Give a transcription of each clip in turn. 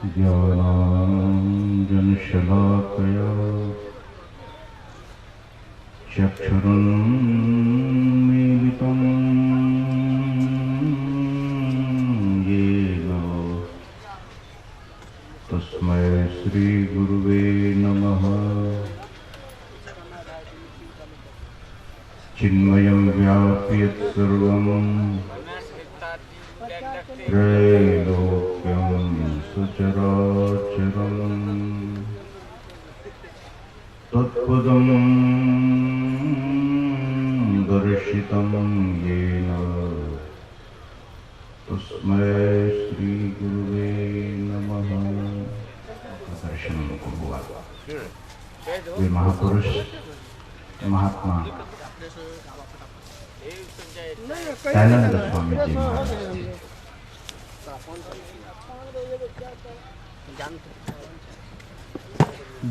ज्ञानाञ्जनशलाकया चक्षुरुन्मीलितं येन तस्मै श्रीगुरुवे नमः। चिन्मयं व्याप्य यत्सर्वं त्रैलोक्यं सचराचरं तत्पदं दर्शितं येन तस्मै श्रीगुरुवे नमः। दर्शन को हुआ वे महापुरुष महात्मा दयानंद स्वामी जी महाराज थे।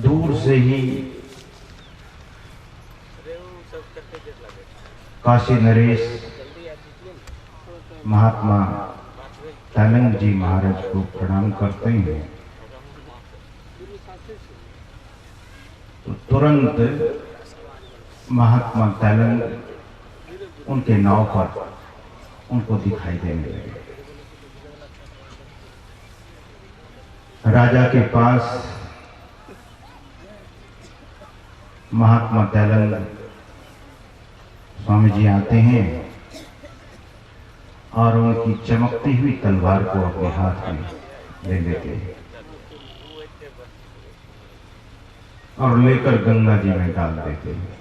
दूर से ही काशी नरेश महात्मा दयानंद जी महाराज को प्रणाम करते हैं तो तुरंत महात्मा दयानंद उनके नाव पर उनको दिखाई देने लगे। राजा के पास महात्मा दयानंद स्वामी जी आते हैं और उनकी चमकती हुई तलवार को अपने हाथ में ले लेते हैं और लेकर गंगा जी में डाल देते हैं।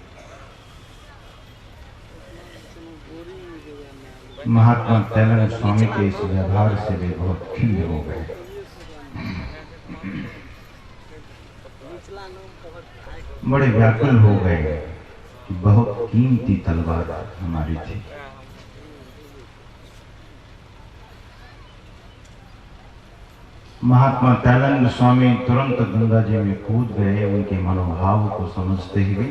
महात्मा दयानंद स्वामी के इस व्यवहार से वे बहुत खिन्न हो गए। बड़े व्याकुल हो गए कि बहुत कीमती तलवार हमारी थी। महात्मा दयानंद स्वामी तुरंत गंगा जी में कूद गए। उनके मनोभाव को समझते हुए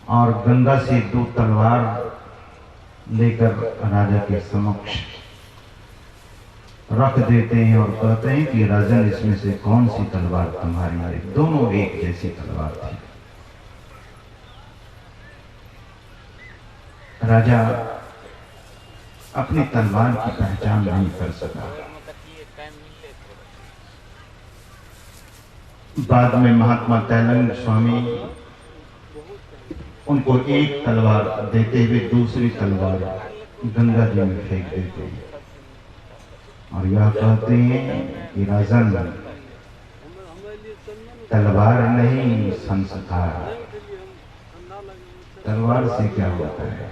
और गंगा से दो तलवार लेकर राजा के समक्ष रख देते हैं और कहते हैं कि राजन, इसमें से कौन सी तलवार तुम्हारी है? दोनों एक जैसी तलवार थी। राजा अपनी तलवार की पहचान नहीं कर सका। बाद में महात्मा दयानंद स्वामी उनको एक तलवार देते हुए दूसरी तलवार गंगा जी में फेंक देते हैं और यह कहते हैं कि राजन, तलवार नहीं संस्कार। तलवार से क्या होता है?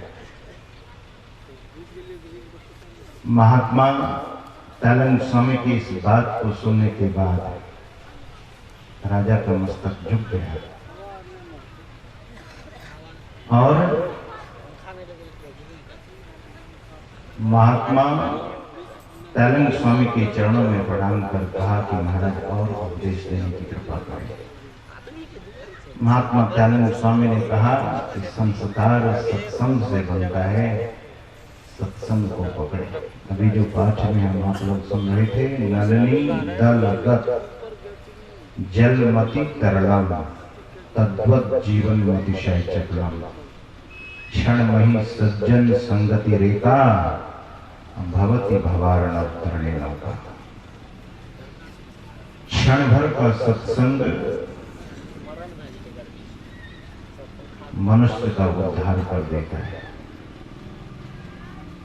महात्मा दयानंद स्वामी की इस बात को सुनने के बाद राजा का मस्तक झुक गया और महात्मा दयानंद स्वामी के चरणों में प्रणाम कर कहा कि महाराज और उपदेश देने की कृपा करें। महात्मा दयानंद स्वामी ने कहा कि संस्कार सत्संग से बनता है, सत्संग को पकड़े। अभी जो पाठ में हम आप लोग सुन रहे थे, नलिनी दलगत जलमति तरलम तद्वत जीवन अतिशय चक्रम क्षणमहि सज्जन संगति रेखा भवति भवारणव तरणे नौका। क्षण भर का सत्संग मनुष्य का उद्धार कर देता है।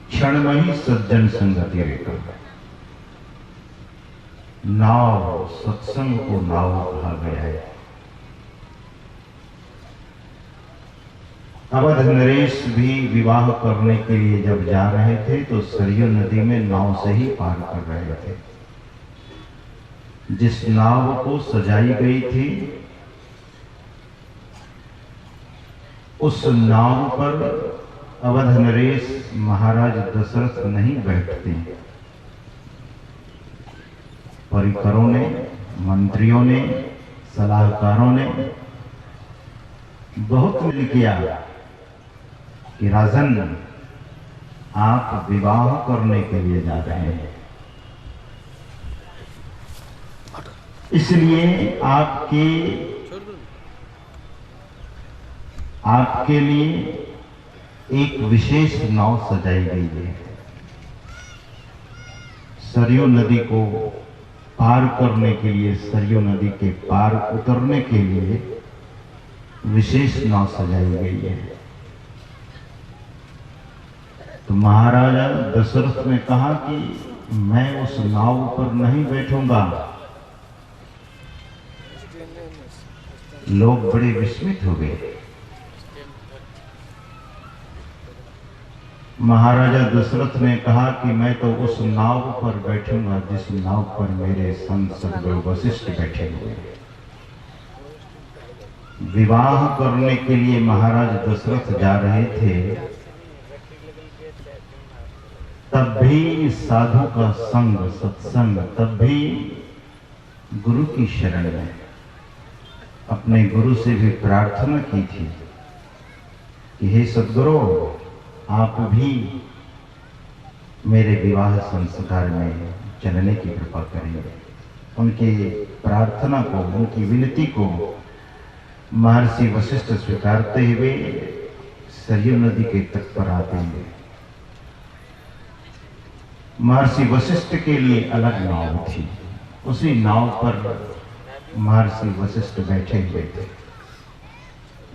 क्षणमहि सज्जन संगति रेखा। नाव, सत्संग को नाव कहा गया है। अवध नरेश भी विवाह करने के लिए जब जा रहे थे तो सरयू नदी में नाव से ही पार कर रहे थे। जिस नाव को सजाई गई थी उस नाव पर अवध नरेश महाराज दशरथ नहीं बैठते। परिकरों ने, मंत्रियों ने, सलाहकारों ने बहुत मिल किया कि राजन, आप विवाह करने के लिए जा रहे हैं, इसलिए आपके लिए एक विशेष नाव सजाई गई है। सरयू नदी को पार करने के लिए, सरयू नदी के पार उतरने के लिए विशेष नाव सजाई गई है। तो महाराजा दशरथ ने कहा कि मैं उस नाव पर नहीं बैठूंगा। लोग बड़े विस्मित हो गए। महाराजा दशरथ ने कहा कि मैं तो उस नाव पर बैठूंगा जिस नाव पर मेरे संत सदगुरु वशिष्ठ बैठे हुए हैं। विवाह करने के लिए महाराज दशरथ जा रहे थे, तब भी साधु का संग, सत्संग, तब भी गुरु की शरण में अपने गुरु से भी प्रार्थना की थी कि हे सदगुरु, आप भी मेरे विवाह संस्कार में चलने की कृपा करेंगे। उनकी प्रार्थना को, उनकी विनती को महर्षि वशिष्ठ स्वीकारते हुए सरयू नदी के तट पर आते हैं। महर्षि वशिष्ठ के लिए अलग नाव थी, उसी नाव पर महर्षि वशिष्ठ बैठे हुए थे।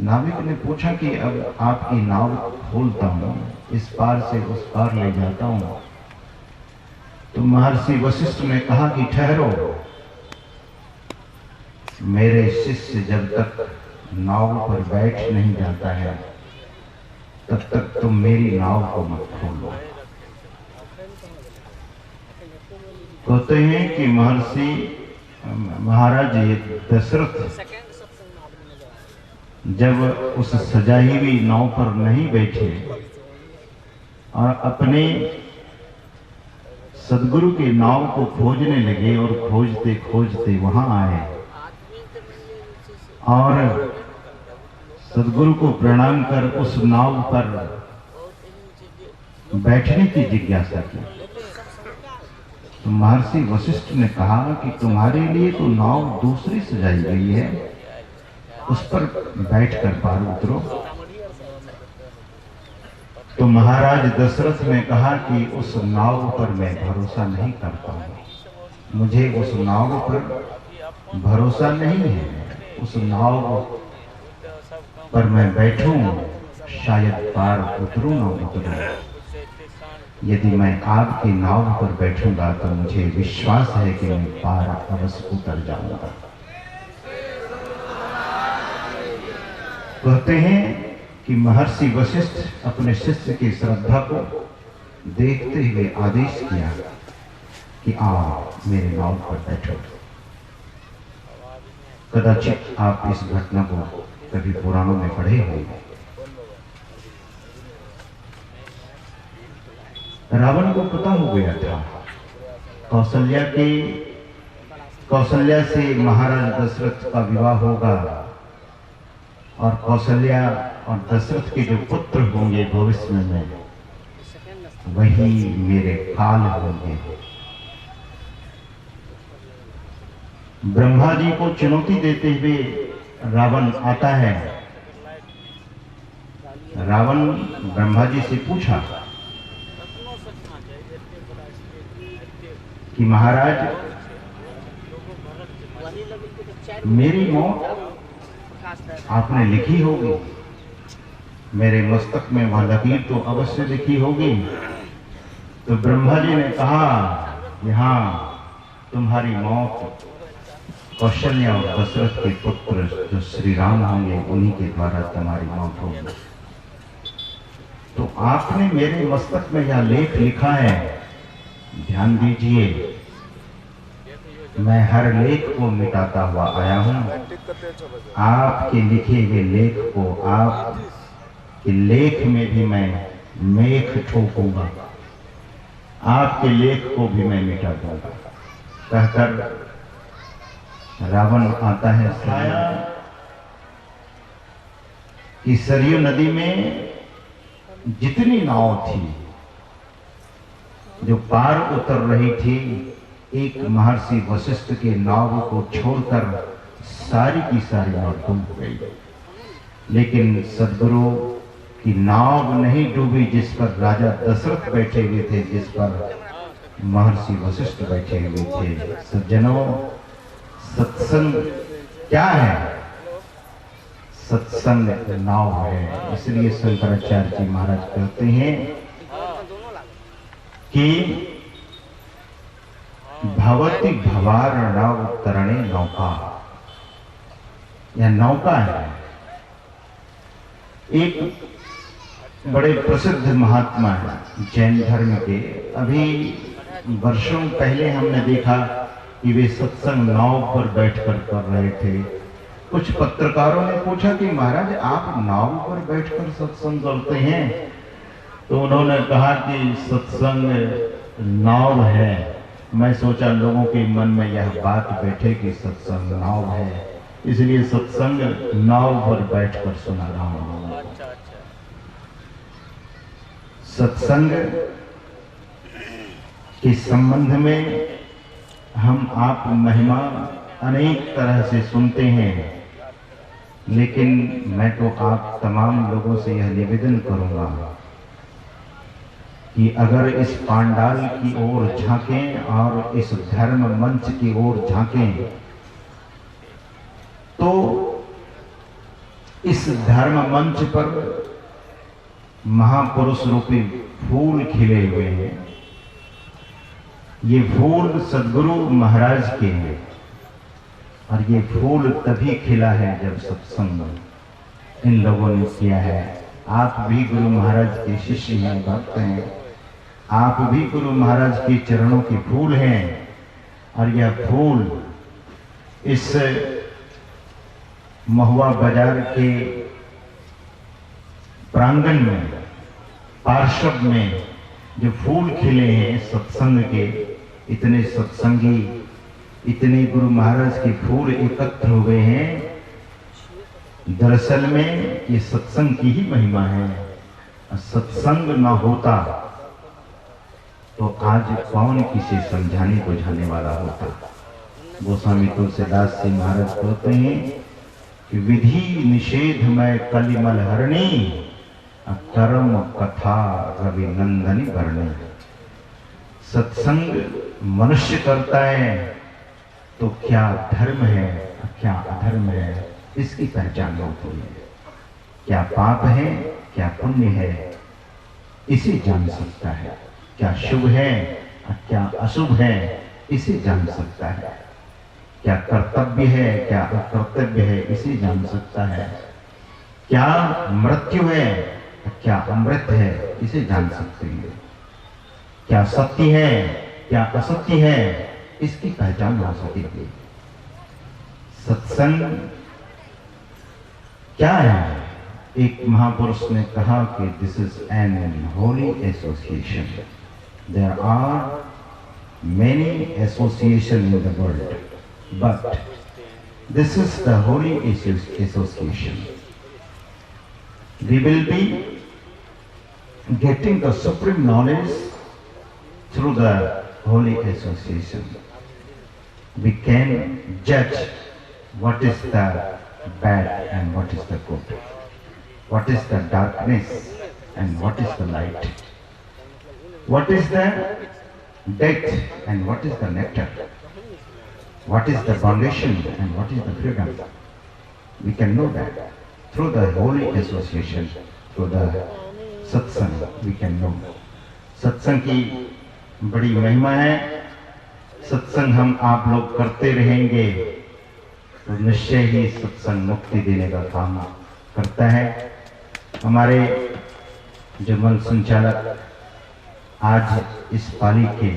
नाविक ने पूछा कि अब आपकी नाव खोलता हूं, इस पार से उस पार ले जाता हूं। तो महर्षि वशिष्ठ ने कहा कि ठहरो, मेरे शिष्य जब तक नाव पर बैठ नहीं जाता है तब तक तुम मेरी नाव को मत खोलो। कहते हैं कि महाराज दशरथ जब उस सजाई हुई नाव पर नहीं बैठे और अपने सदगुरु के नाव को खोजने लगे और खोजते खोजते वहां आए और सदगुरु को प्रणाम कर उस नाव पर बैठने की जिज्ञासा की। तो महर्षि वशिष्ठ ने कहा कि तुम्हारे लिए तो नाव दूसरी सजाई गई है, उस पर बैठकर पार उतरो। तो महाराज दशरथ ने कहा कि उस नाव पर मैं भरोसा नहीं करता हूं, मुझे उस नाव पर भरोसा नहीं है। उस नाव पर मैं बैठूं, शायद पार उतरूं न उतरूं। यदि मैं आपकी नाव पर बैठूंगा तो मुझे विश्वास है कि मैं पार अवश्य उतर जाऊंगा। कहते हैं कि महर्षि वशिष्ठ अपने शिष्य की श्रद्धा को देखते हुए आदेश किया कि आओ मेरे नाव पर बैठो। कदाचित आप इस घटना को कभी पुराणों में पढ़े होंगे। रावण को पता हो गया था कौशल्या से महाराज दशरथ का विवाह होगा और कौशल्या और दशरथ के जो पुत्र होंगे भविष्य में वही मेरे काल होंगे। ब्रह्मा जी को चुनौती देते हुए रावण आता है। रावण ब्रह्मा जी से पूछा कि महाराज, मेरी मौत आपने लिखी होगी, मेरे मस्तक में वह लकीर तो अवश्य लिखी होगी। तो ब्रह्मा जी ने कहा कि हाँ, तुम्हारी मौत कौशल्या और दशरथ के पुत्र जो श्री राम होंगे उन्हीं के द्वारा तुम्हारी मौत होगी। तो आपने मेरे मस्तक में यह लेख लिखा है, ध्यान दीजिए, मैं हर लेख को मिटाता हुआ आया हूं। आपके लिखे हुए लेख को, आपके लेख में भी मैं मेख ठोकूंगा, आपके लेख को भी मैं मिटा दूंगा। कहकर रावण आता है। कि सरयू नदी में जितनी नाव थी जो पार उतर रही थी एक महर्षि वशिष्ठ के नाव को छोड़कर सारी की सारी नाव डूब गई, लेकिन सदगुरु की नाव नहीं डूबी जिस पर राजा दशरथ बैठे हुए थे, जिस पर महर्षि वशिष्ठ बैठे हुए थे। सज्जनों, सत्संग क्या है? सत्संग नाव है। इसलिए शंकराचार्य जी महाराज कहते हैं कि भवति भवार नाव तरणे नौका, यह नौका है। एक बड़े प्रसिद्ध महात्मा है जैन धर्म के, अभी वर्षों पहले हमने देखा कि वे सत्संग नाव पर बैठकर कर रहे थे। कुछ पत्रकारों ने पूछा कि महाराज आप नाव पर बैठकर सत्संग करते हैं? तो उन्होंने कहा कि सत्संग नाव है। मैं सोचा लोगों के मन में यह बात बैठे कि सत्संग नाव है, इसलिए सत्संग नाव पर बैठकर सुना रहा हूं। सत्संग के संबंध में हम आप महिमा अनेक तरह से सुनते हैं, लेकिन मैं तो आप तमाम लोगों से यह निवेदन करूंगा कि अगर इस पांडाल की ओर झांकें और इस धर्म मंच की ओर झांकें तो इस धर्म मंच पर महापुरुष रूपी फूल खिले हुए हैं। ये फूल सदगुरु महाराज के हैं और ये फूल तभी खिला है जब सत्संग इन लोगों ने किया है। आप भी गुरु महाराज के शिष्य हैं, भक्त हैं, आप भी गुरु महाराज के चरणों के फूल हैं और यह फूल इस महुआ बाजार के प्रांगण में पार्षद में जो फूल खिले हैं सत्संग के, इतने सत्संगी, इतने गुरु महाराज के फूल एकत्र हुए हैं। दरअसल में ये सत्संग की ही महिमा है। सत्संग ना होता तो आज कौन किसे समझाने बुझाने वाला होता। गोस्वामी तुलसीदास जी महाराज कहते हैं कि विधि निषेध में कलिमल हरणी, कर्म कथा रवि नंदनी भरणी। सत्संग मनुष्य करता है तो क्या धर्म है क्या अधर्म है इसकी पहचान होती है। क्या पाप है क्या पुण्य है इसे जान सकता है। क्या शुभ है क्या अशुभ है इसे जान सकता है। क्या कर्तव्य है क्या अकर्तव्य है इसे जान सकता है। क्या मृत्यु है क्या अमृत है इसे जान सकते हैं। क्या सत्य है क्या असत्य है इसकी पहचान हो सकेगी। सत्संग क्या है? एक महापुरुष ने कहा कि this is an holy association. There are many association in the world but this is the holy association. We will be getting the supreme knowledge through the holy association. We can judge what is the bad and what is the good, what is the darkness and what is the light, what is the death and what is the nectar, what is the foundation and what is the freedom. We can know that through the holy association, through the satsang we can know. सत्संग की बड़ी महिमा है। सत्संग हम आप लोग करते रहेंगे तो निश्चय ही सत्संग मुक्ति देने का काम करता है। हमारे जो मन संचालक आज इस पाली के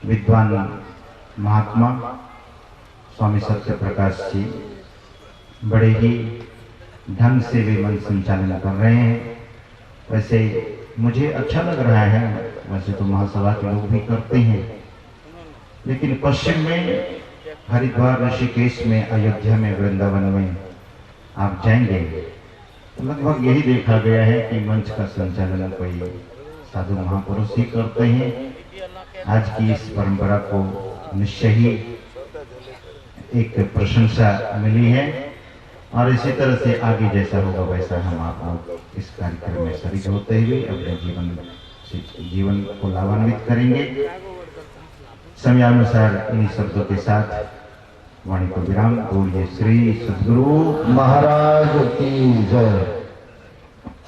विद्वान महात्मा स्वामी सत्य प्रकाश जी बड़े ही ढंग से वे मन संचालन कर रहे हैं। वैसे मुझे अच्छा लग रहा है, वैसे तो महासभा के लोग भी करते हैं, लेकिन पश्चिम में हरिद्वार ऋषिकेश में अयोध्या में वृंदावन में आप जाएंगे तो लगभग यही देखा गया है कि मंच का संचालन कोई साधु महापुरुष ही करते हैं आज की इस परंपरा को निश्चय ही एक प्रशंसा मिली है और इसी तरह से आगे जैसा होगा वैसा हम आप लोग इस कार्यक्रम में शरीक होते हुए अपने जीवन को लाभान्वित करेंगे। समयानुसार इन्हीं शब्दों के साथ वाणी को विराम। बोलिए श्री सद्गुरु महाराज की जय।